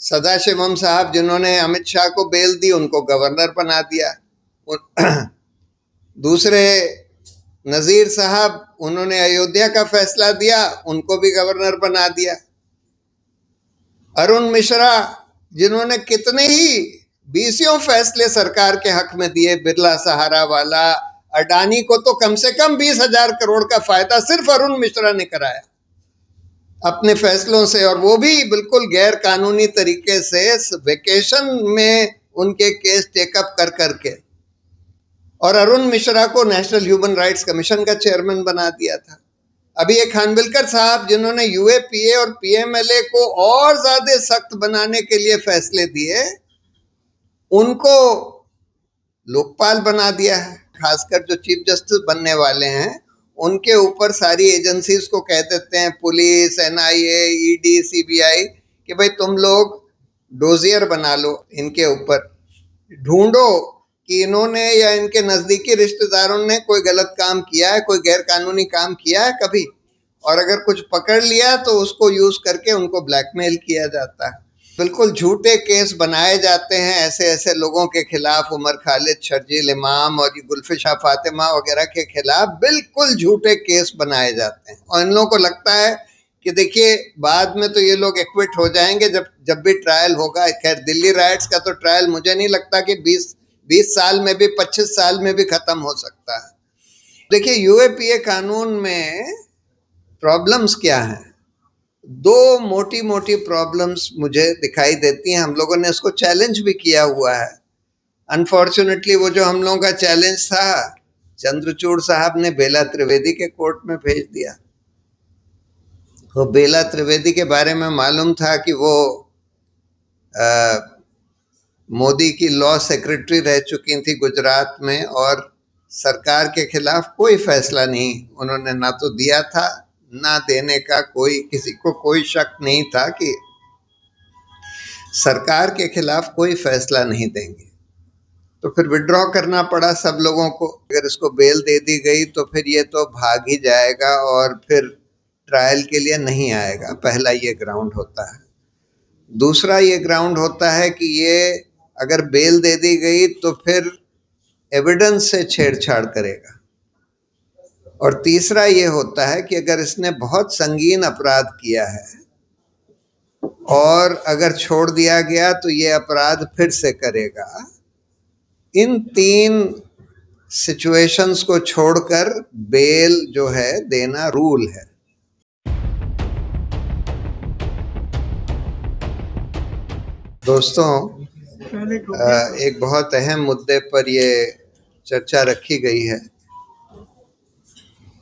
सदाशिवम साहब जिन्होंने अमित शाह को बेल दी उनको गवर्नर बना दिया। दूसरे नजीर साहब उन्होंने अयोध्या का फैसला दिया, उनको भी गवर्नर बना दिया। अरुण मिश्रा जिन्होंने कितने ही बीसियों फैसले सरकार के हक में दिए, बिरला सहारा वाला, अडानी को तो कम से कम 20,000 करोड़ का फायदा सिर्फ अरुण मिश्रा ने कराया अपने फैसलों से, और वो भी बिल्कुल गैर कानूनी तरीके से वेकेशन में उनके केस टेकअप कर करके। और अरुण मिश्रा को नेशनल ह्यूमन राइट्स कमीशन का चेयरमैन बना दिया था। अभी ये खानविलकर साहब जिन्होंने यूएपीए और पीएमएलए को और ज्यादा सख्त बनाने के लिए फैसले दिए, उनको लोकपाल बना दिया है। खासकर जो चीफ जस्टिस बनने वाले हैं उनके ऊपर सारी एजेंसीज को कह देते हैं, पुलिस, एनआईए, ईडी, सीबीआई, कि भाई तुम लोग डोजियर बना लो, इनके ऊपर ढूंढो कि इन्होंने या इनके नजदीकी रिश्तेदारों ने कोई गलत काम किया है, कोई गैर कानूनी काम किया है कभी, और अगर कुछ पकड़ लिया तो उसको यूज करके उनको ब्लैकमेल किया जाता है। बिल्कुल झूठे केस बनाए जाते हैं ऐसे ऐसे लोगों के खिलाफ, उमर खालिद, शर्जील इमाम और ये गुलफिशा फातिमा वगैरह के खिलाफ बिल्कुल झूठे केस बनाए जाते हैं। और इन लोगों को लगता है कि देखिए बाद में तो ये लोग एक्विट हो जाएंगे जब भी ट्रायल होगा। खैर दिल्ली राइट्स का तो ट्रायल मुझे नहीं लगता कि 20 साल में भी, 25 साल में भी खत्म हो सकता है। देखिए यूएपीए कानून में प्रॉब्लम्स क्या हैं? दो मोटी मोटी प्रॉब्लम्स मुझे दिखाई देती हैं। हम लोगों ने इसको चैलेंज भी किया हुआ है। अनफॉर्चुनेटली वो जो हम लोगों का चैलेंज था, चंद्रचूड़ साहब ने बेला त्रिवेदी के कोर्ट में भेज दिया। तो बेला त्रिवेदी के बारे में मालूम था कि वो मोदी की लॉ सेक्रेटरी रह चुकी थी गुजरात में, और सरकार के खिलाफ कोई फैसला नहीं उन्होंने ना तो दिया था, ना देने का कोई, किसी को कोई शक नहीं था कि सरकार के खिलाफ कोई फैसला नहीं देंगे। तो फिर विड्रॉ करना पड़ा सब लोगों को। अगर इसको बेल दे दी गई तो फिर ये तो भाग ही जाएगा और फिर ट्रायल के लिए नहीं आएगा। पहला ये ग्राउंड होता है। दूसरा ये ग्राउंड होता है कि ये अगर बेल दे दी गई तो फिर एविडेंस से छेड़छाड़ करेगा। और तीसरा ये होता है कि अगर इसने बहुत संगीन अपराध किया है और अगर छोड़ दिया गया तो ये अपराध फिर से करेगा। इन तीन सिचुएशंस को छोड़कर बेल जो है देना रूल है। दोस्तों, एक बहुत अहम मुद्दे पर ये चर्चा रखी गई है।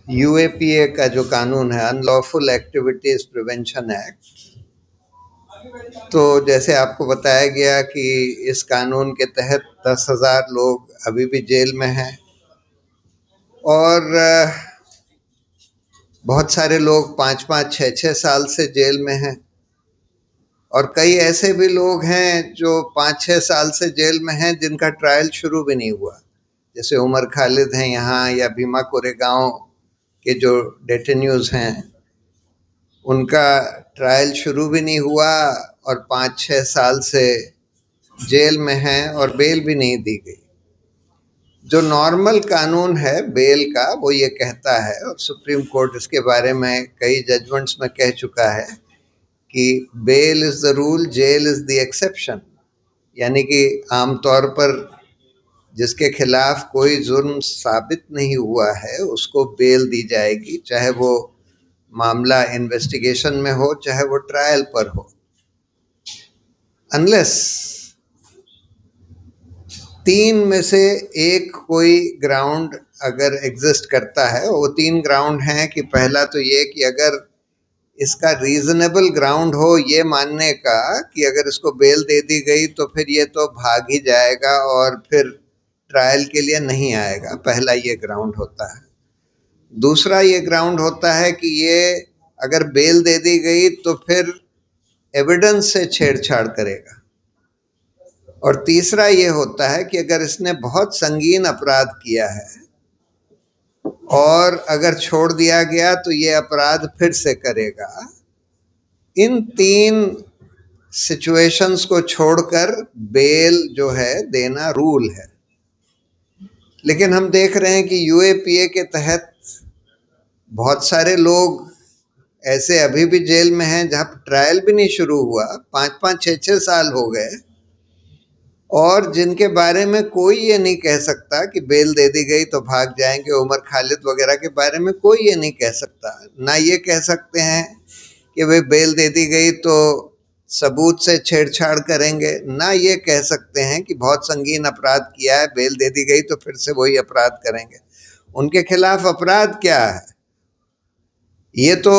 यूएपीए का जो कानून है, अनलॉफुल एक्टिविटीज प्रिवेंशन एक्ट, तो जैसे आपको बताया गया कि इस कानून के तहत 10,000 लोग अभी भी जेल में हैं और बहुत सारे लोग 5-5, 6-6 साल से जेल में हैं, और कई ऐसे भी लोग हैं जो 5-6 साल से जेल में हैं जिनका ट्रायल शुरू भी नहीं हुआ। जैसे उमर खालिद हैं यहाँ, या भीमा कोरेगांव के जो डेटेन्यूज हैं उनका ट्रायल शुरू भी नहीं हुआ और 5-6 साल से जेल में हैं और बेल भी नहीं दी गई। जो नॉर्मल कानून है बेल का वो ये कहता है, और सुप्रीम कोर्ट इसके बारे में कई जजमेंट्स में कह चुका है कि bail is the rule, jail is the exception. यानी कि आमतौर पर जिसके खिलाफ कोई जुर्म साबित नहीं हुआ है उसको बेल दी जाएगी, चाहे वो मामला इन्वेस्टिगेशन में हो, चाहे वो ट्रायल पर हो, अनलेस तीन में से एक कोई ग्राउंड अगर एग्जिस्ट करता है। वो तीन ग्राउंड हैं कि पहला तो ये कि अगर इसका रीजनेबल ग्राउंड हो ये मानने का कि अगर इसको बेल दे दी गई तो फिर ये तो भाग ही जाएगा और फिर ट्रायल के लिए नहीं आएगा। पहला ये ग्राउंड होता है। दूसरा ये ग्राउंड होता है कि ये अगर बेल दे दी गई तो फिर एविडेंस से छेड़छाड़ करेगा। और तीसरा ये होता है कि अगर इसने बहुत संगीन अपराध किया है और अगर छोड़ दिया गया तो ये अपराध फिर से करेगा। इन तीन सिचुएशंस को छोड़कर बेल जो है देना रूल है। लेकिन हम देख रहे हैं कि यूएपीए के तहत बहुत सारे लोग ऐसे अभी भी जेल में हैं जहां ट्रायल भी नहीं शुरू हुआ, 5-5 6-6 साल हो गए, और जिनके बारे में कोई ये नहीं कह सकता कि बेल दे दी गई तो भाग जाएंगे। उमर खालिद वगैरह के बारे में कोई ये नहीं कह सकता। ना ये कह सकते हैं कि भाई बेल दे दी गई तो सबूत से छेड़छाड़ करेंगे। ना ये कह सकते हैं कि बहुत संगीन अपराध किया है, बेल दे दी गई तो फिर से वही अपराध करेंगे। उनके खिलाफ अपराध क्या है? ये तो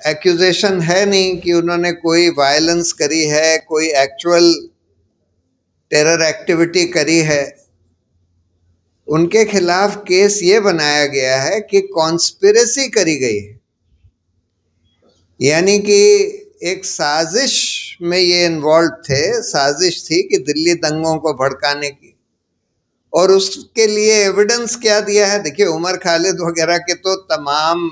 एक्यूजेशन है नहीं कि उन्होंने कोई वायलेंस करी है, कोई एक्चुअल टेरर एक्टिविटी करी है। उनके खिलाफ केस ये बनाया गया है कि कॉन्स्पिरेसी करी गई है, यानी कि एक साजिश में ये इन्वॉल्व थे। साजिश थी कि दिल्ली दंगों को भड़काने की, और उसके लिए एविडेंस क्या दिया है? देखिए, उमर खालिद वगैरह के तो तमाम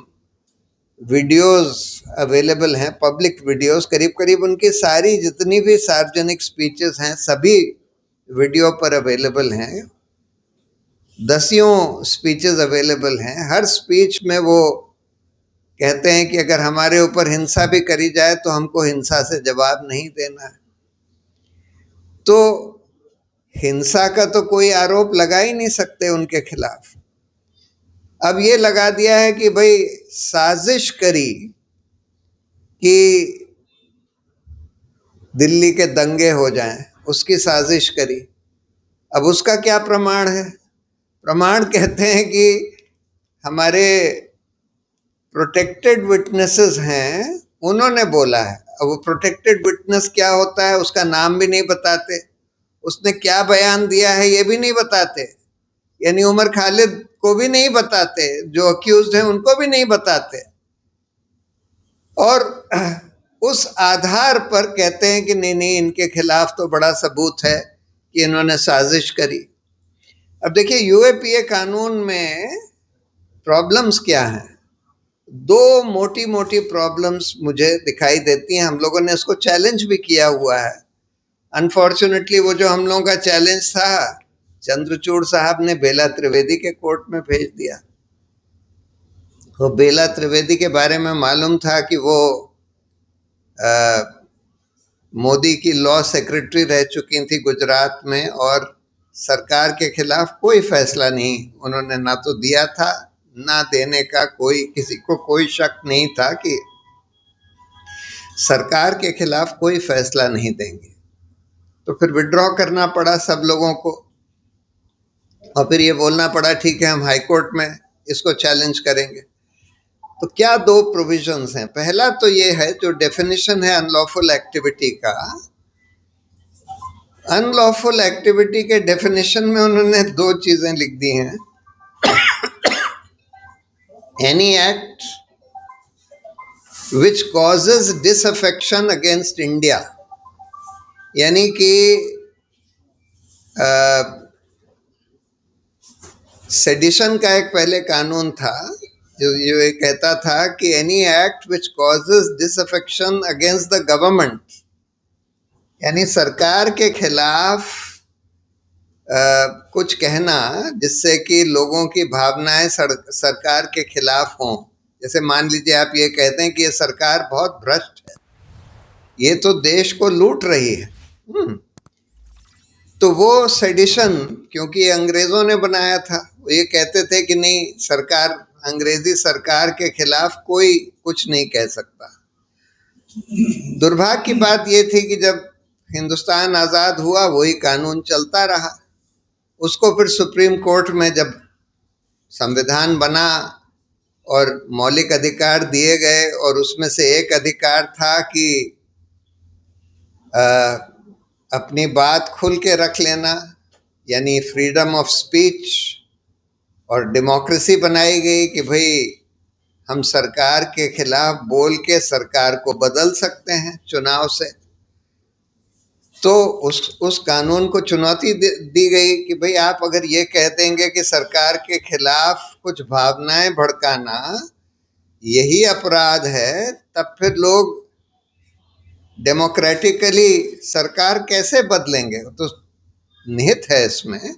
वीडियोस अवेलेबल हैं, पब्लिक वीडियोस। करीब करीब उनकी सारी जितनी भी सार्वजनिक स्पीचेस हैं सभी वीडियो पर अवेलेबल हैं। दसियों स्पीचेस अवेलेबल हैं। हर स्पीच में वो कहते हैं कि अगर हमारे ऊपर हिंसा भी करी जाए तो हमको हिंसा से जवाब नहीं देना है। तो हिंसा का तो कोई आरोप लगा ही नहीं सकते उनके खिलाफ। अब ये लगा दिया है कि भाई साजिश करी कि दिल्ली के दंगे हो जाएं, उसकी साजिश करी। अब उसका क्या प्रमाण है? प्रमाण कहते हैं कि हमारे प्रोटेक्टेड विटनेसेस हैं, उन्होंने बोला है। अब वो प्रोटेक्टेड विटनेस क्या होता है उसका नाम भी नहीं बताते, उसने क्या बयान दिया है ये भी नहीं बताते। यानी उमर खालिद को भी नहीं बताते, जो अक्यूज्ड हैं उनको भी नहीं बताते, और उस आधार पर कहते हैं कि नहीं नहीं, इनके खिलाफ तो बड़ा सबूत है कि इन्होंने साजिश करी। अब देखिए, यूएपीए कानून में प्रॉब्लम्स क्या हैं? दो मोटी मोटी प्रॉब्लम्स मुझे दिखाई देती हैं। हम लोगों ने इसको चैलेंज भी किया हुआ है। अनफॉर्चुनेटली वो जो हम लोगों का चैलेंज था, चंद्रचूड़ साहब ने बेला त्रिवेदी के कोर्ट में भेज दिया। वो बेला त्रिवेदी के बारे में मालूम था कि वो मोदी की लॉ सेक्रेटरी रह चुकी थी गुजरात में, और सरकार के खिलाफ कोई फैसला नहीं उन्होंने ना तो दिया था, ना देने का कोई, किसी को कोई शक नहीं था कि सरकार के खिलाफ कोई फैसला नहीं देंगे। तो फिर विड्रॉ करना पड़ा सब लोगों को, और फिर ये बोलना पड़ा ठीक है हम हाई कोर्ट में इसको चैलेंज करेंगे। तो क्या दो प्रोविजंस हैं? पहला तो ये है, जो डेफिनेशन है अनलॉफुल एक्टिविटी का, अनलॉफुल एक्टिविटी के डेफिनेशन में उन्होंने दो चीजें लिख दी हैं। Any act which causes disaffection against India, यानी कि सेडिशन का एक पहले कानून था जो ये कहता था कि any act which causes disaffection against the government, यानी सरकार के खिलाफ कुछ कहना जिससे कि लोगों की भावनाएं सरकार के खिलाफ हों। जैसे मान लीजिए आप ये कहते हैं कि ये सरकार बहुत भ्रष्ट है, ये तो देश को लूट रही है, तो वो सेडिशन, क्योंकि ये अंग्रेजों ने बनाया था, वो ये कहते थे कि नहीं, सरकार, अंग्रेजी सरकार के खिलाफ कोई कुछ नहीं कह सकता। दुर्भाग्य की बात ये थी कि जब हिंदुस्तान आज़ाद हुआ वही कानून चलता रहा। उसको फिर सुप्रीम कोर्ट में जब संविधान बना और मौलिक अधिकार दिए गए, और उसमें से एक अधिकार था कि अपनी बात खुल के रख लेना, यानी फ्रीडम ऑफ स्पीच, और डेमोक्रेसी बनाई गई कि भाई हम सरकार के खिलाफ बोल के सरकार को बदल सकते हैं चुनाव से। तो उस कानून को चुनौती दी गई कि भाई आप अगर ये कह देंगे कि सरकार के खिलाफ कुछ भावनाएं भड़काना यही अपराध है, तब फिर लोग डेमोक्रेटिकली सरकार कैसे बदलेंगे, तो निहित है इसमें।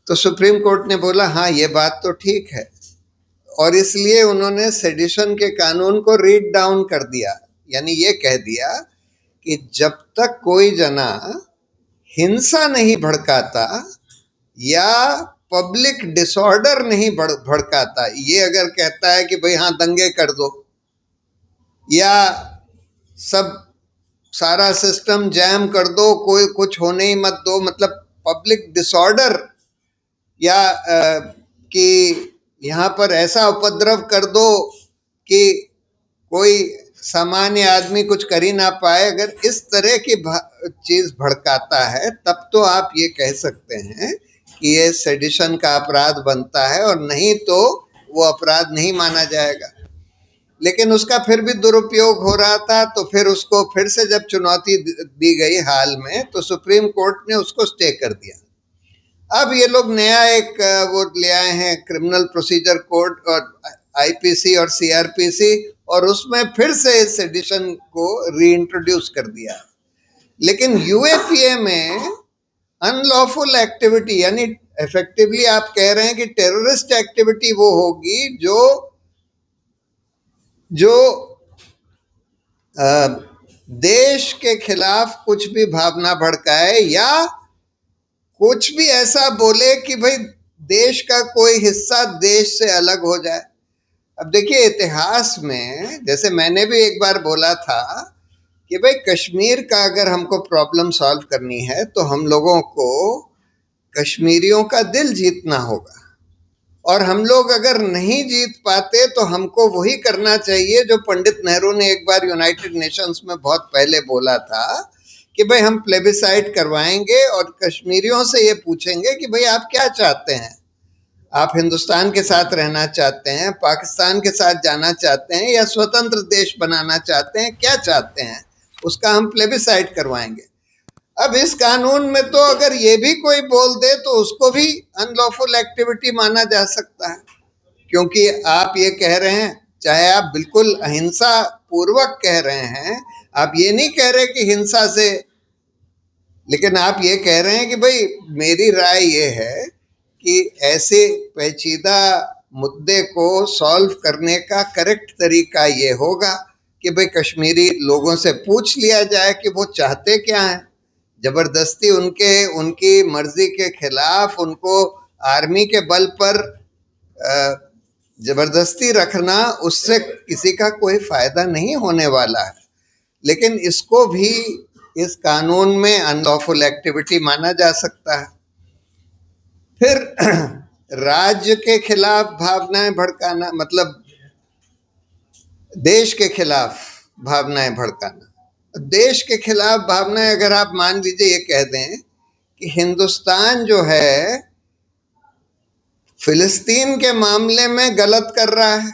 तो सुप्रीम कोर्ट ने बोला हाँ ये बात तो ठीक है, और इसलिए उन्होंने सेडिशन के कानून को रीड डाउन कर दिया। यानी ये कह दिया कि जब तक कोई जना हिंसा नहीं भड़काता या पब्लिक डिसऑर्डर नहीं भड़काता, ये अगर कहता है कि भाई हाँ दंगे कर दो या सब सारा सिस्टम जैम कर दो, कोई कुछ होने ही मत दो, मतलब पब्लिक डिसऑर्डर, या कि यहाँ पर ऐसा उपद्रव कर दो कि कोई सामान्य आदमी कुछ कर ही ना पाए, अगर इस तरह की चीज भड़काता है तब तो आप ये कह सकते हैं कि ये सेडिशन का अपराध बनता है, और नहीं तो वो अपराध नहीं माना जाएगा। लेकिन उसका फिर भी दुरुपयोग हो रहा था, तो फिर उसको फिर से जब चुनौती दी गई हाल में, तो सुप्रीम कोर्ट ने उसको स्टे कर दिया। अब ये लोग नया एक वो ले आए हैं, क्रिमिनल प्रोसीजर कोड और आईपीसी और सीआरपीसी, और उसमें फिर से इस सेडिशन को रीइंट्रोड्यूस कर दिया। लेकिन यूएपीए में अनलॉफुल एक्टिविटी, यानी इफेक्टिवली आप कह रहे हैं कि टेररिस्ट एक्टिविटी वो होगी जो देश के खिलाफ कुछ भी भावना भड़काए या कुछ भी ऐसा बोले कि भाई देश का कोई हिस्सा देश से अलग हो जाए। अब देखिए इतिहास में, जैसे मैंने भी एक बार बोला था कि भाई कश्मीर का अगर हमको प्रॉब्लम सॉल्व करनी है तो हम लोगों को कश्मीरियों का दिल जीतना होगा, और हम लोग अगर नहीं जीत पाते तो हमको वही करना चाहिए जो पंडित नेहरू ने एक बार यूनाइटेड नेशंस में बहुत पहले बोला था कि भाई हम प्लेबिसाइड करवाएंगे और कश्मीरियों से ये पूछेंगे कि भाई आप क्या चाहते हैं, आप हिंदुस्तान के साथ रहना चाहते हैं, पाकिस्तान के साथ जाना चाहते हैं, या स्वतंत्र देश बनाना चाहते हैं, क्या चाहते हैं, उसका हम प्लेबिसाइड करवाएंगे। अब इस कानून में तो अगर ये भी कोई बोल दे तो उसको भी अनलॉफुल एक्टिविटी माना जा सकता है, क्योंकि आप ये कह रहे हैं, चाहे आप बिल्कुल अहिंसा पूर्वक कह रहे हैं, आप ये नहीं कह रहे कि हिंसा से, लेकिन आप ये कह रहे हैं कि भाई मेरी राय ये है कि ऐसे पेचीदा मुद्दे को सॉल्व करने का करेक्ट तरीका ये होगा कि भाई कश्मीरी लोगों से पूछ लिया जाए कि वो चाहते क्या हैं। जबरदस्ती उनकी मर्जी के खिलाफ उनको आर्मी के बल पर जबरदस्ती रखना, उससे किसी का कोई फायदा नहीं होने वाला है। लेकिन इसको भी इस कानून में अनलॉफुल एक्टिविटी माना जा सकता है। फिर राज्य के खिलाफ भावनाएं भड़काना, मतलब देश के खिलाफ भावनाएं भड़काना। देश के खिलाफ भावनाएं, अगर आप मान लीजिए ये कह दें कि हिंदुस्तान जो है फिलिस्तीन के मामले में गलत कर रहा है,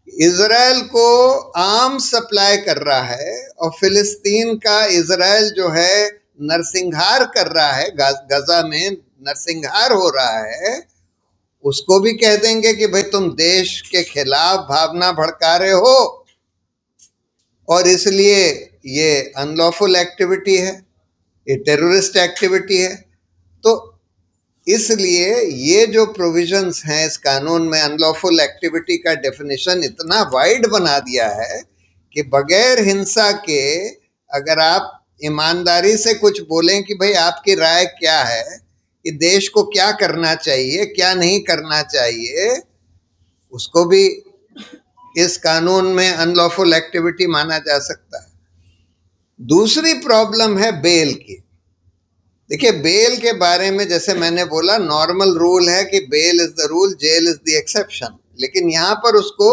इजराइल को आर्म्स सप्लाई कर रहा है, और फिलिस्तीन का इजराइल जो है नरसंहार कर रहा है, गजा में नरसंहार हो रहा है, उसको भी कह देंगे कि भाई तुम देश के खिलाफ भावना भड़का रहे हो और इसलिए ये अनलॉफुल एक्टिविटी है, ये टेररिस्ट एक्टिविटी है। तो इसलिए ये जो प्रोविजंस हैं इस कानून में, अनलॉफुल एक्टिविटी का डेफिनेशन इतना वाइड बना दिया है कि बगैर हिंसा के अगर आप ईमानदारी से कुछ बोलें कि भाई आपकी राय क्या है कि देश को क्या करना चाहिए, क्या नहीं करना चाहिए, उसको भी इस कानून में अनलॉफुल एक्टिविटी माना जा सकता है। दूसरी प्रॉब्लम है बेल की। देखिए बेल के बारे में जैसे मैंने बोला, नॉर्मल रूल है कि bail is the rule, jail is the exception, लेकिन यहाँ पर उसको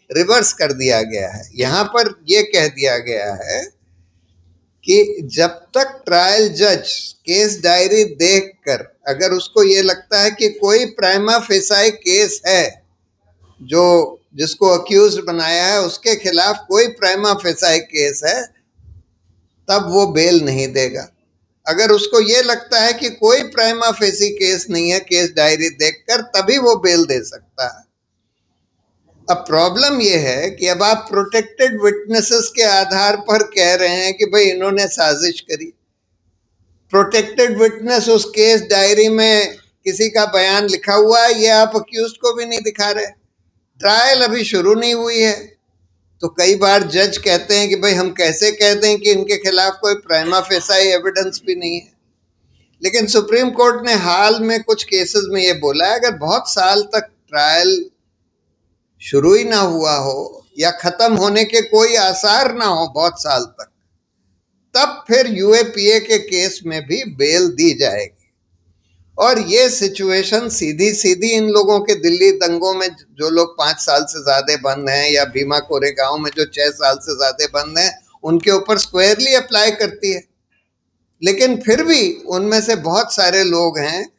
रिवर्स कर दिया गया है। यहाँ पर यह कह दिया गया है कि जब तक ट्रायल जज केस डायरी देखकर अगर उसको ये लगता है कि कोई प्राइमा फेसाई केस है, जो जिसको अक्यूज बनाया है उसके खिलाफ कोई प्राइमा फेसाई केस है, तब वो बेल नहीं देगा। अगर उसको ये लगता है कि कोई प्राइमा फेसी केस नहीं है केस डायरी देखकर, तभी वो बेल दे सकता है। अब प्रॉब्लम ये है कि अब आप प्रोटेक्टेड विटनेसेस के आधार पर कह रहे हैं कि भाई इन्होंने साजिश करी। प्रोटेक्टेड विटनेस उस केस डायरी में किसी का बयान लिखा हुआ है, ये आप अक्यूज्ड को भी नहीं दिखा रहे। ट्रायल अभी शुरू नहीं हुई है, तो कई बार जज कहते हैं कि भाई हम कैसे कह दें कि इनके खिलाफ कोई प्राइमा फेसाई एविडेंस भी नहीं है। लेकिन सुप्रीम कोर्ट ने हाल में कुछ केसेस में ये बोला है, अगर बहुत साल तक ट्रायल शुरू ही ना हुआ हो या खत्म होने के कोई आसार ना हो बहुत साल तक, तब फिर यूएपीए के केस में भी बेल दी जाएगी। और ये सिचुएशन सीधी सीधी इन लोगों के दिल्ली दंगों में जो लोग 5 साल से ज्यादा बंद हैं, या भीमा कोरेगांव में जो 6 साल से ज्यादा बंद हैं, उनके ऊपर स्क्वायरली अप्लाई करती है। लेकिन फिर भी उनमें से बहुत सारे लोग हैं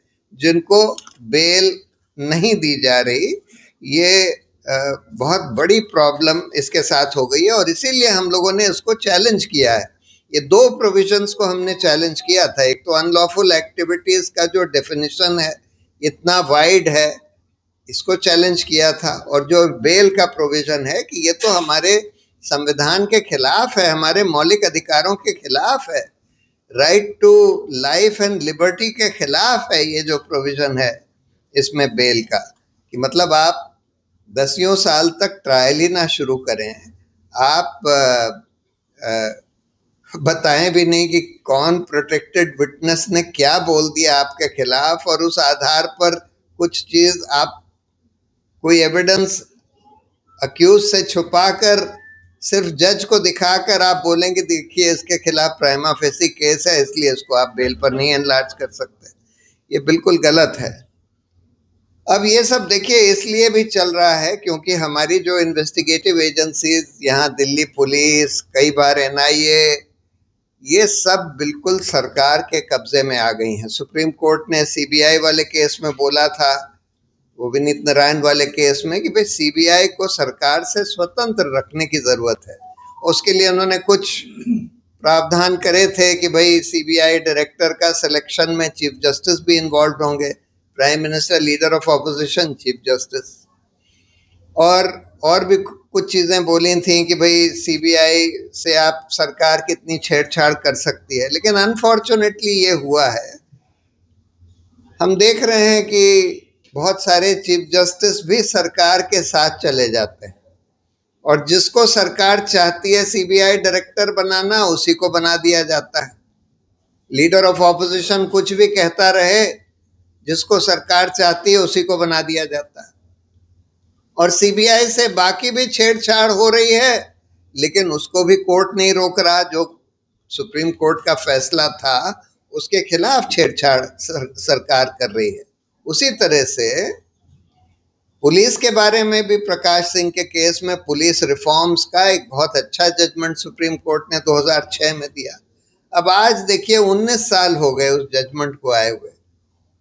जिनको बेल नहीं दी जा रही। ये बहुत बड़ी प्रॉब्लम इसके साथ हो गई है, और इसीलिए हम लोगों ने इसको चैलेंज किया है। ये दो प्रोविजंस को हमने चैलेंज किया था। एक तो अनलॉफुल एक्टिविटीज का जो डेफिनेशन है इतना वाइड है, इसको चैलेंज किया था, और जो बेल का प्रोविजन है कि ये तो हमारे संविधान के खिलाफ है, हमारे मौलिक अधिकारों के खिलाफ है, right to life and liberty के खिलाफ है ये जो प्रोविजन है इसमें बेल का, कि मतलब आप 10 साल तक ट्रायल ही ना शुरू करें, आप बताएं भी नहीं कि कौन प्रोटेक्टेड विटनेस ने क्या बोल दिया आपके खिलाफ, और उस आधार पर कुछ चीज आप कोई एविडेंस अक्यूज से छुपाकर सिर्फ जज को दिखाकर आप बोलेंगे देखिए इसके खिलाफ प्राइमा फेसी केस है इसलिए इसको आप बेल पर नहीं एनलार्ज कर सकते। ये बिल्कुल गलत है। अब ये सब देखिए इसलिए भी चल रहा है क्योंकि हमारी जो इन्वेस्टिगेटिव एजेंसीज, यहाँ दिल्ली पुलिस, कई बार एनआईए, ये सब बिल्कुल सरकार के कब्जे में आ गई हैं। सुप्रीम कोर्ट ने सीबीआई वाले केस में बोला था, वो विनीत नारायण वाले केस में, कि भाई सीबीआई को सरकार से स्वतंत्र रखने की जरूरत है। उसके लिए उन्होंने कुछ प्रावधान करे थे कि भाई सीबीआई डायरेक्टर का सिलेक्शन में चीफ जस्टिस भी इन्वॉल्व होंगे, prime minister, leader of opposition, chief justice, और भी कुछ चीजें बोली थी कि भाई सीबीआई से आप सरकार कितनी छेड़छाड़ कर सकती है। लेकिन अनफॉर्चुनेटली ये हुआ है, हम देख रहे हैं कि बहुत सारे चीफ जस्टिस भी सरकार के साथ चले जाते हैं, और जिसको सरकार चाहती है सीबीआई डायरेक्टर बनाना उसी को बना दिया जाता है। लीडर ऑफ ऑपोजिशन कुछ भी कहता रहे, जिसको सरकार चाहती है उसी को बना दिया जाता है। और सीबीआई से बाकी भी छेड़छाड़ हो रही है, लेकिन उसको भी कोर्ट नहीं रोक रहा। जो सुप्रीम कोर्ट का फैसला था उसके खिलाफ छेड़छाड़ सरकार कर रही है। उसी तरह से पुलिस के बारे में भी प्रकाश सिंह के केस में पुलिस रिफॉर्म्स का एक बहुत अच्छा जजमेंट सुप्रीम कोर्ट ने 2006 में दिया। अब आज देखिए 19 साल हो गए उस जजमेंट को आए हुए।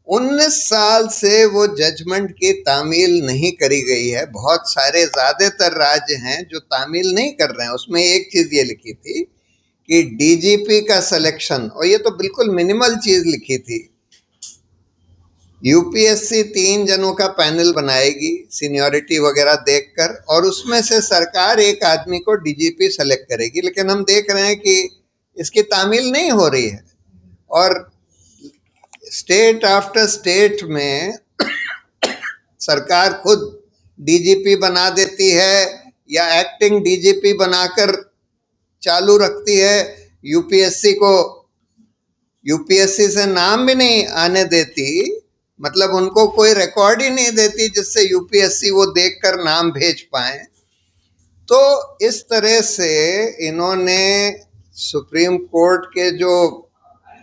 19 साल से वो जजमेंट की तामील नहीं करी गई है। बहुत सारे ज्यादातर राज्य हैं जो तामील नहीं कर रहे हैं। उसमें एक चीज ये लिखी थी कि डीजीपी का सिलेक्शन, और ये तो बिल्कुल मिनिमल चीज लिखी थी, यूपीएससी 3 जनों का पैनल बनाएगी सीनियरिटी वगैरह देखकर, और उसमें से सरकार एक आदमी को डीजीपी सेलेक्ट करेगी। लेकिन हम देख रहे हैं कि इसकी तामील नहीं हो रही है, और स्टेट आफ्टर स्टेट में सरकार खुद डीजीपी बना देती है या एक्टिंग डीजीपी बनाकर चालू रखती है। यूपीएससी से नाम भी नहीं आने देती, मतलब उनको कोई रिकॉर्ड ही नहीं देती जिससे यूपीएससी वो देखकर नाम भेज पाए। तो इस तरह से इन्होंने सुप्रीम कोर्ट के जो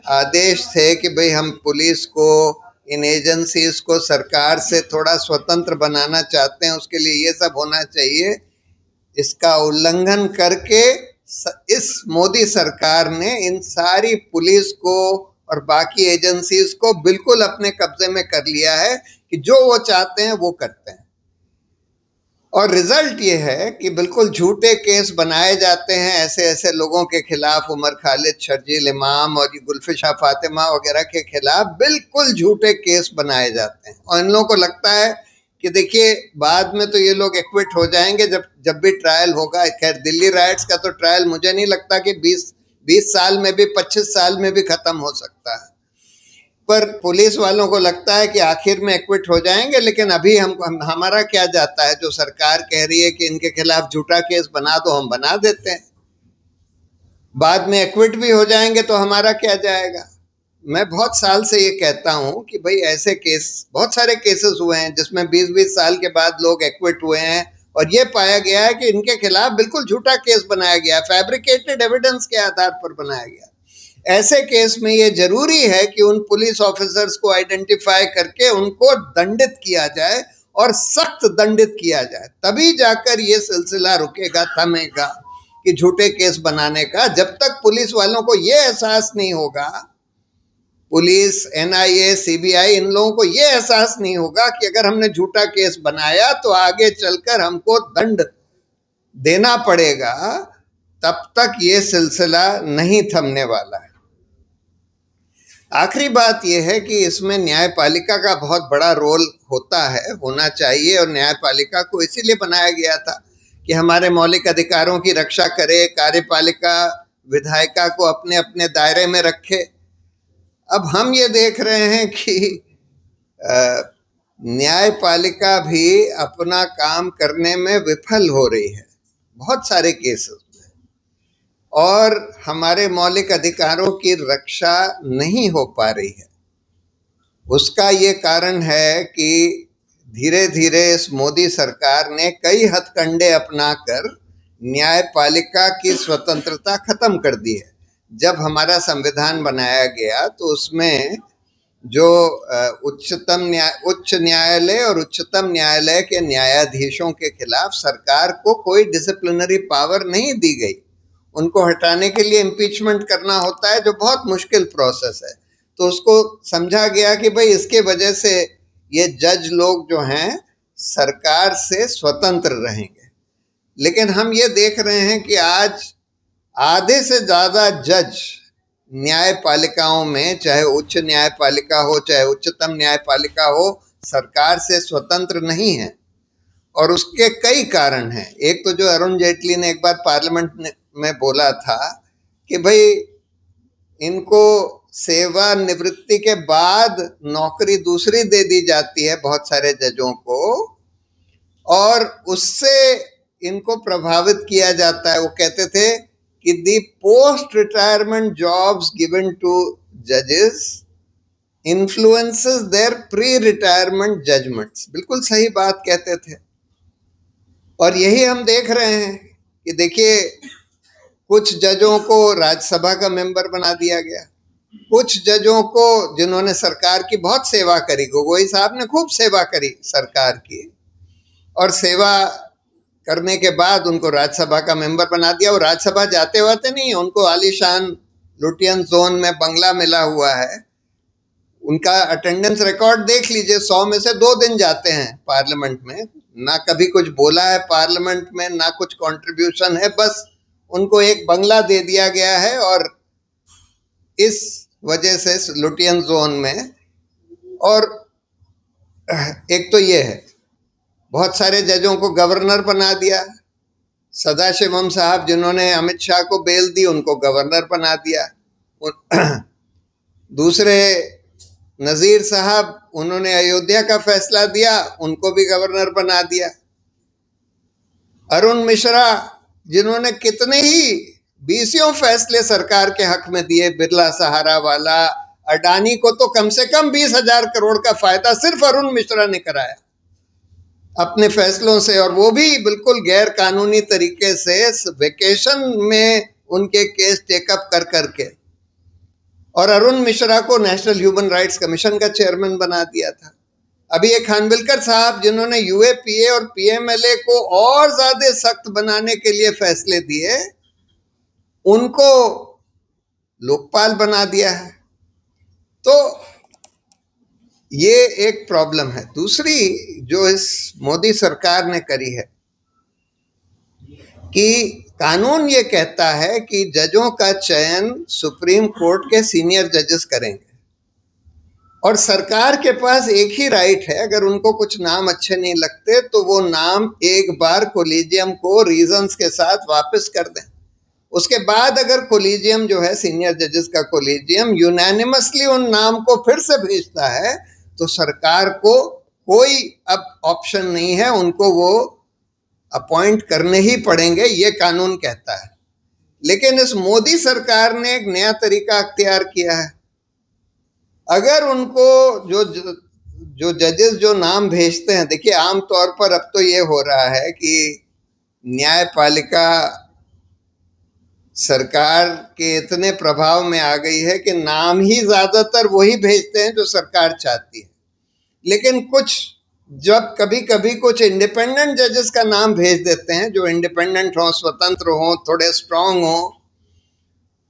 आदेश थे कि भाई हम पुलिस को, इन एजेंसीज को सरकार से थोड़ा स्वतंत्र बनाना चाहते हैं, उसके लिए ये सब होना चाहिए, इसका उल्लंघन करके इस मोदी सरकार ने इन सारी पुलिस को और बाकी एजेंसीज को बिल्कुल अपने कब्जे में कर लिया है कि जो वो चाहते हैं वो करते हैं। और रिजल्ट ये है कि बिल्कुल झूठे केस बनाए जाते हैं ऐसे ऐसे लोगों के खिलाफ, उमर खालिद, शर्जील इमाम और गुलफिशा फातिमा वगैरह के खिलाफ बिल्कुल झूठे केस बनाए जाते हैं। और इन लोगों को लगता है कि देखिए बाद में तो ये लोग एक्विट हो जाएंगे जब भी ट्रायल होगा। खैर दिल्ली राइट्स का तो ट्रायल मुझे नहीं लगता कि 20 साल में भी 25 साल में भी खत्म हो सकता है, पर पुलिस वालों को लगता है कि आखिर में एक्विट हो जाएंगे। लेकिन अभी हमारा क्या जाता है, जो सरकार कह रही है कि इनके खिलाफ झूठा केस बना दो, हम बना देते हैं, बाद में एक्विट भी हो जाएंगे तो हमारा क्या जाएगा। मैं बहुत साल से ये कहता हूं कि भाई ऐसे केस, बहुत सारे केसेस हुए हैं जिसमें 20-20 साल के बाद लोग एक्विट हुए हैं और ये पाया गया है कि इनके खिलाफ बिल्कुल झूठा केस बनाया गया, फैब्रिकेटेड एविडेंस के आधार पर बनाया गया। ऐसे केस में ये जरूरी है कि उन पुलिस ऑफिसर्स को आइडेंटिफाई करके उनको दंडित किया जाए और सख्त दंडित किया जाए, तभी जाकर ये सिलसिला रुकेगा, थमेगा कि झूठे केस बनाने का। जब तक पुलिस वालों को ये एहसास नहीं होगा, पुलिस, एनआईए, सीबीआई, इन लोगों को ये एहसास नहीं होगा कि अगर हमने झूठा केस बनाया तो आगे चलकर हमको दंड देना पड़ेगा, तब तक ये सिलसिला नहीं थमने वाला है। आखिरी बात यह है कि इसमें न्यायपालिका का बहुत बड़ा रोल होता है, होना चाहिए, और न्यायपालिका को इसीलिए बनाया गया था कि हमारे मौलिक अधिकारों की रक्षा करे, कार्यपालिका विधायिका को अपने अपने दायरे में रखे। अब हम ये देख रहे हैं कि न्यायपालिका भी अपना काम करने में विफल हो रही है बहुत सारे केसेस में, और हमारे मौलिक अधिकारों की रक्षा नहीं हो पा रही है। उसका ये कारण है कि धीरे धीरे इस मोदी सरकार ने कई हथकंडे अपनाकर न्यायपालिका की स्वतंत्रता खत्म कर दी है। जब हमारा संविधान बनाया गया तो उसमें जो उच्च न्यायालय और उच्चतम न्यायालय के न्यायाधीशों के खिलाफ सरकार को कोई डिसिप्लिनरी पावर नहीं दी गई। उनको हटाने के लिए इम्पीचमेंट करना होता है, जो बहुत मुश्किल प्रोसेस है। तो उसको समझा गया कि भाई इसके वजह से ये जज लोग जो हैं सरकार से स्वतंत्र रहेंगे। लेकिन हम ये देख रहे हैं कि आज आधे से ज़्यादा जज न्यायपालिकाओं में, चाहे उच्च न्यायपालिका हो चाहे उच्चतम न्यायपालिका हो, सरकार से स्वतंत्र नहीं है। और उसके कई कारण हैं। एक तो जो अरुण जेटली ने एक बार पार्लियामेंट में बोला था कि भाई इनको सेवानिवृत्ति के बाद नौकरी दूसरी दे दी जाती है बहुत सारे जजों को, और उससे इनको प्रभावित किया जाता है। वो कहते थे कि the post retirement jobs given to जजेस influences their pre retirement judgments. बिल्कुल सही बात कहते थे। और यही हम देख रहे हैं कि देखिए कुछ जजों को राज्यसभा का मेंबर बना दिया गया, कुछ जजों को जिन्होंने सरकार की बहुत सेवा करी, गोगोई साहब ने खूब सेवा करी सरकार की, और सेवा करने के बाद उनको राज्यसभा का मेंबर बना दिया। और राज्यसभा जाते वाते नहीं, उनको आलीशान लुटियन जोन में बंगला मिला हुआ है। उनका अटेंडेंस रिकॉर्ड देख लीजिए, 100 में से 2 दिन जाते हैं पार्लियामेंट में, ना कभी कुछ बोला है पार्लियामेंट में, ना कुछ कंट्रीब्यूशन है, बस उनको एक बंगला दे दिया गया है। और इस वजह से लुटियन जोन में, और एक तो ये है, बहुत सारे जजों को गवर्नर बना दिया। सदाशिवम साहब जिन्होंने अमित शाह को बेल दी, उनको गवर्नर बना दिया। दूसरे नजीर साहब, उन्होंने अयोध्या का फैसला दिया, उनको भी गवर्नर बना दिया। अरुण मिश्रा जिन्होंने कितने ही बीसियों फैसले सरकार के हक में दिए, बिरला सहारा वाला, अडानी को तो कम से कम 20,000 करोड़ का फायदा सिर्फ अरुण मिश्रा ने कराया अपने फैसलों से, और वो भी बिल्कुल गैर कानूनी तरीके से वेकेशन में उनके केस टेकअप कर करके। और अरुण मिश्रा को नेशनल ह्यूमन राइट्स कमीशन का चेयरमैन बना दिया था। अभी ये खानविलकर साहब जिन्होंने यूएपीए और पीएमएलए को और ज्यादा सख्त बनाने के लिए फैसले दिए, उनको लोकपाल बना दिया है। तो ये एक प्रॉब्लम है। दूसरी जो इस मोदी सरकार ने करी है कि कानून ये कहता है कि जजों का चयन सुप्रीम कोर्ट के सीनियर जजेस करेंगे, और सरकार के पास एक ही राइट है, अगर उनको कुछ नाम अच्छे नहीं लगते तो वो नाम एक बार कोलिजियम को रीजंस के साथ वापस कर दें। उसके बाद अगर कोलिजियम जो है, सीनियर जजेस का कोलिजियम, यूनानिमसली उन नाम को फिर से भेजता है तो सरकार को कोई अब ऑप्शन नहीं है, उनको वो अपॉइंट करने ही पड़ेंगे, ये कानून कहता है। लेकिन इस मोदी सरकार ने एक नया तरीका अख्तियार किया है। अगर उनको जो जजेस जो नाम भेजते हैं, देखिए आमतौर पर अब तो ये हो रहा है कि न्यायपालिका सरकार के इतने प्रभाव में आ गई है कि नाम ही ज्यादातर वही भेजते हैं जो सरकार चाहती है। लेकिन कुछ जब कभी कभी कुछ इंडिपेंडेंट जजेस का नाम भेज देते हैं, जो इंडिपेंडेंट हो, स्वतंत्र हो, थोड़े स्ट्रांग हो,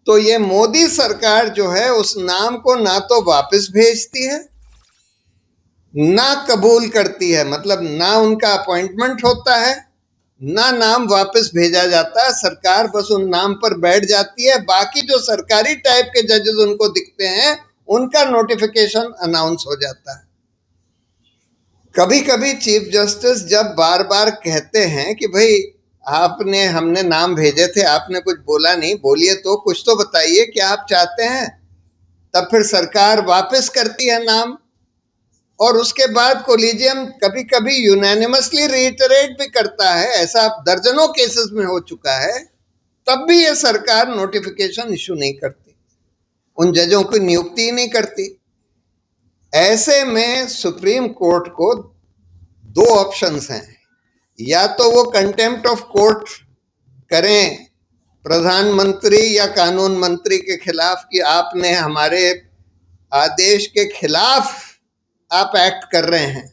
तो ये मोदी सरकार जो है उस नाम को ना तो वापस भेजती है ना कबूल करती है, मतलब ना उनका अपॉइंटमेंट होता है ना नाम वापस भेजा जाता है। सरकार बस उन नाम पर बैठ जाती है, बाकी जो सरकारी टाइप के जजेस उनको दिखते हैं उनका नोटिफिकेशन अनाउंस हो जाता है। कभी कभी चीफ जस्टिस जब बार बार कहते हैं कि भाई आपने, हमने नाम भेजे थे, आपने कुछ बोला नहीं, बोलिए तो, कुछ तो बताइए क्या आप चाहते हैं, तब फिर सरकार वापस करती है नाम। और उसके बाद कोलिजियम कभी कभी यूनानिमसली रिटरेट भी करता है, ऐसा दर्जनों केसेस में हो चुका है, तब भी ये सरकार नोटिफिकेशन इशू नहीं करती, उन जजों की नियुक्ति ही नहीं करती। ऐसे में सुप्रीम कोर्ट को दो ऑप्शंस हैं, या तो वो कंटेम्प्ट ऑफ कोर्ट करें प्रधानमंत्री या कानून मंत्री के खिलाफ कि आपने हमारे आदेश के खिलाफ आप एक्ट कर रहे हैं,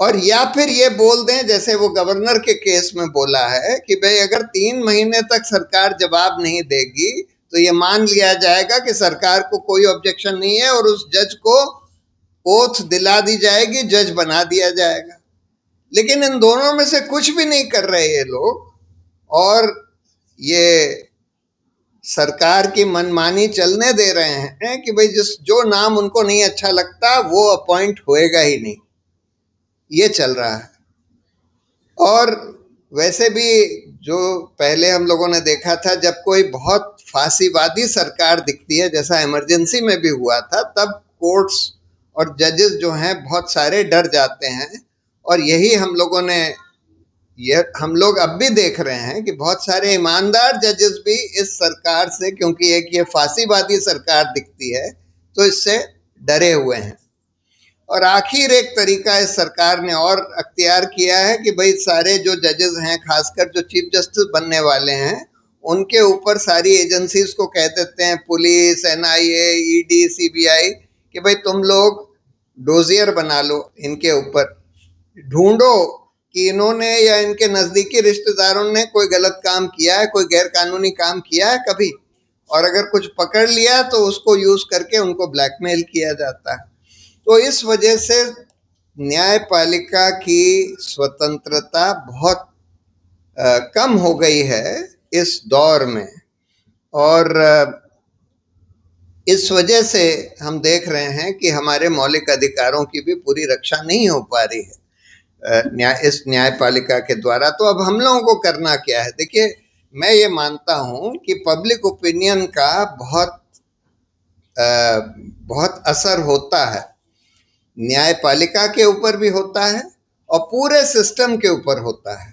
और या फिर ये बोल दें जैसे वो गवर्नर के केस में बोला है कि भाई अगर 3 महीने तक सरकार जवाब नहीं देगी तो ये मान लिया जाएगा कि सरकार को कोई ऑब्जेक्शन नहीं है और उस जज को ओथ दिला दी जाएगी, जज बना दिया जाएगा। लेकिन इन दोनों में से कुछ भी नहीं कर रहे ये लोग, और ये सरकार की मनमानी चलने दे रहे हैं कि भाई जो नाम उनको नहीं अच्छा लगता वो अपॉइंट होएगा ही नहीं, ये चल रहा है। और वैसे भी जो पहले हम लोगों ने देखा था, जब कोई बहुत फांसीवादी सरकार दिखती है, जैसा इमरजेंसी में भी हुआ था, तब कोर्ट्स और जजेस जो हैं बहुत सारे डर जाते हैं। और यही हम लोगों ने, हम लोग अब भी देख रहे हैं कि बहुत सारे ईमानदार जजेस भी इस सरकार से, क्योंकि एक ये फांसीवादी सरकार दिखती है, तो इससे डरे हुए हैं। और आखिर एक तरीका इस सरकार ने और अख्तियार किया है कि भाई सारे जो जजेस हैं, खासकर जो चीफ जस्टिस बनने वाले हैं, उनके ऊपर सारी एजेंसीज को कह देते हैं, पुलिस, NIA, ED, CBI, कि भाई तुम लोग डोजियर बना लो, इनके ऊपर ढूंढो कि इन्होंने या इनके नज़दीकी रिश्तेदारों ने कोई गलत काम किया है, कोई गैर कानूनी काम किया है कभी, और अगर कुछ पकड़ लिया तो उसको यूज़ करके उनको ब्लैकमेल किया जाता है। तो इस वजह से न्यायपालिका की स्वतंत्रता बहुत कम हो गई है इस दौर में, और इस वजह से हम देख रहे हैं कि हमारे मौलिक अधिकारों की भी पूरी रक्षा नहीं हो पा रही है इस न्यायपालिका के द्वारा। तो अब हम लोगों को करना क्या है? देखिए, मैं ये मानता हूँ कि पब्लिक ओपिनियन का बहुत असर होता है, न्यायपालिका के ऊपर भी होता है और पूरे सिस्टम के ऊपर होता है।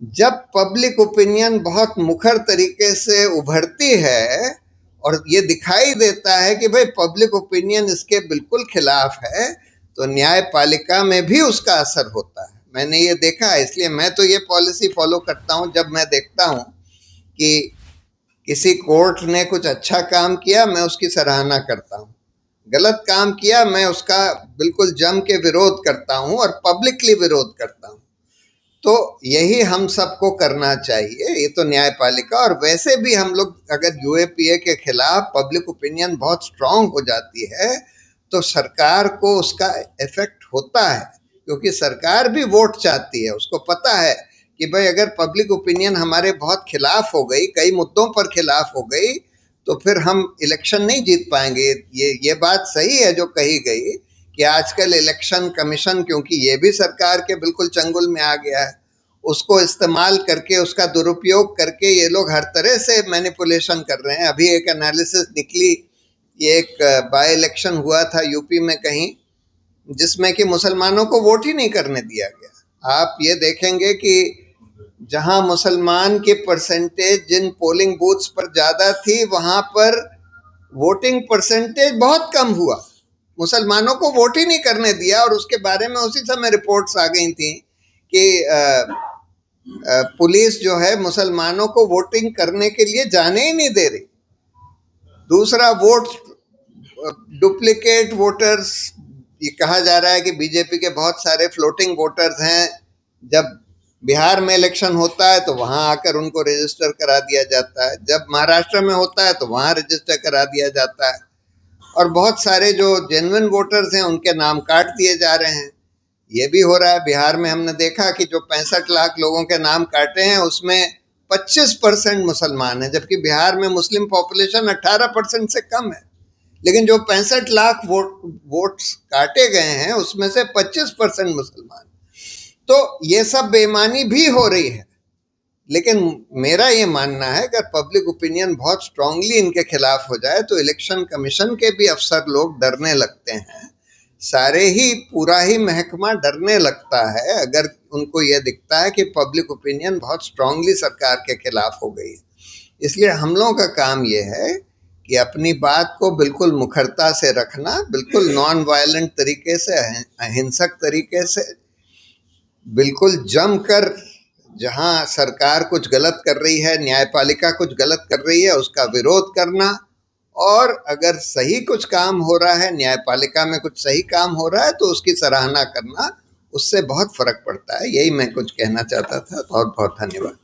जब पब्लिक ओपिनियन बहुत मुखर तरीके से उभरती है और ये दिखाई देता है कि भाई पब्लिक ओपिनियन इसके बिल्कुल खिलाफ है, तो न्यायपालिका में भी उसका असर होता है। मैंने ये देखा है, इसलिए मैं तो ये पॉलिसी फॉलो करता हूँ। जब मैं देखता हूँ कि किसी कोर्ट ने कुछ अच्छा काम किया, मैं उसकी सराहना करता हूँ, गलत काम किया मैं उसका बिल्कुल जम के विरोध करता हूँ और पब्लिकली विरोध करता हूँ। तो यही हम सबको करना चाहिए, ये तो न्यायपालिका। और वैसे भी हम लोग अगर UAPA के खिलाफ पब्लिक ओपिनियन बहुत स्ट्रांग हो जाती है तो सरकार को उसका इफेक्ट होता है, क्योंकि सरकार भी वोट चाहती है। उसको पता है कि भाई अगर पब्लिक ओपिनियन हमारे बहुत खिलाफ हो गई, कई मुद्दों पर खिलाफ हो गई, तो फिर हम इलेक्शन नहीं जीत पाएंगे। ये बात सही है जो कही गई कि आजकल इलेक्शन कमीशन, क्योंकि ये भी सरकार के बिल्कुल चंगुल में आ गया है, उसको इस्तेमाल करके, उसका दुरुपयोग करके ये लोग हर तरह से मैनिपुलेशन कर रहे हैं। अभी एक एनालिसिस निकली, ये एक बाय इलेक्शन हुआ था यूपी में कहीं, जिसमें कि मुसलमानों को वोट ही नहीं करने दिया गया। आप ये देखेंगे कि जहां मुसलमान की परसेंटेज जिन पोलिंग बूथ्स पर ज़्यादा थी, वहां पर वोटिंग परसेंटेज बहुत कम हुआ। मुसलमानों को वोट ही नहीं करने दिया, और उसके बारे में उसी समय रिपोर्ट्स आ गई थी कि पुलिस जो है मुसलमानों को वोटिंग करने के लिए जाने ही नहीं दे रही। दूसरा, वोट डुप्लीकेट वोटर्स, ये कहा जा रहा है कि बीजेपी के बहुत सारे फ्लोटिंग वोटर्स हैं। जब बिहार में इलेक्शन होता है तो वहां आकर उनको रजिस्टर करा दिया जाता है, जब महाराष्ट्र में होता है तो वहां रजिस्टर करा दिया जाता है, और बहुत सारे जो जेन्युइन वोटर्स हैं उनके नाम काट दिए जा रहे हैं। ये भी हो रहा है। बिहार में हमने देखा कि जो 65 लाख लोगों के नाम काटे हैं उसमें 25% मुसलमान हैं, जबकि बिहार में मुस्लिम पॉपुलेशन 18% से कम है। लेकिन जो 65 लाख वोट्स काटे गए हैं उसमें से 25% मुसलमान। तो ये सब बेईमानी भी हो रही है। लेकिन मेरा ये मानना है कि अगर पब्लिक ओपिनियन बहुत स्ट्रांगली इनके खिलाफ हो जाए तो इलेक्शन कमीशन के भी अफसर लोग डरने लगते हैं। सारे ही पूरा ही महकमा डरने लगता है अगर उनको ये दिखता है कि पब्लिक ओपिनियन बहुत स्ट्रांगली सरकार के खिलाफ हो गई है। इसलिए हम लोगों का काम ये है कि अपनी बात को बिल्कुल मुखरता से रखना, बिल्कुल नॉन वायलेंट तरीके से, अहिंसक तरीके से, बिल्कुल जमकर, जहां सरकार कुछ गलत कर रही है, न्यायपालिका कुछ गलत कर रही है, उसका विरोध करना, और अगर सही कुछ काम हो रहा है, न्यायपालिका में कुछ सही काम हो रहा है तो उसकी सराहना करना। उससे बहुत फर्क पड़ता है। यही मैं कुछ कहना चाहता था। बहुत बहुत धन्यवाद।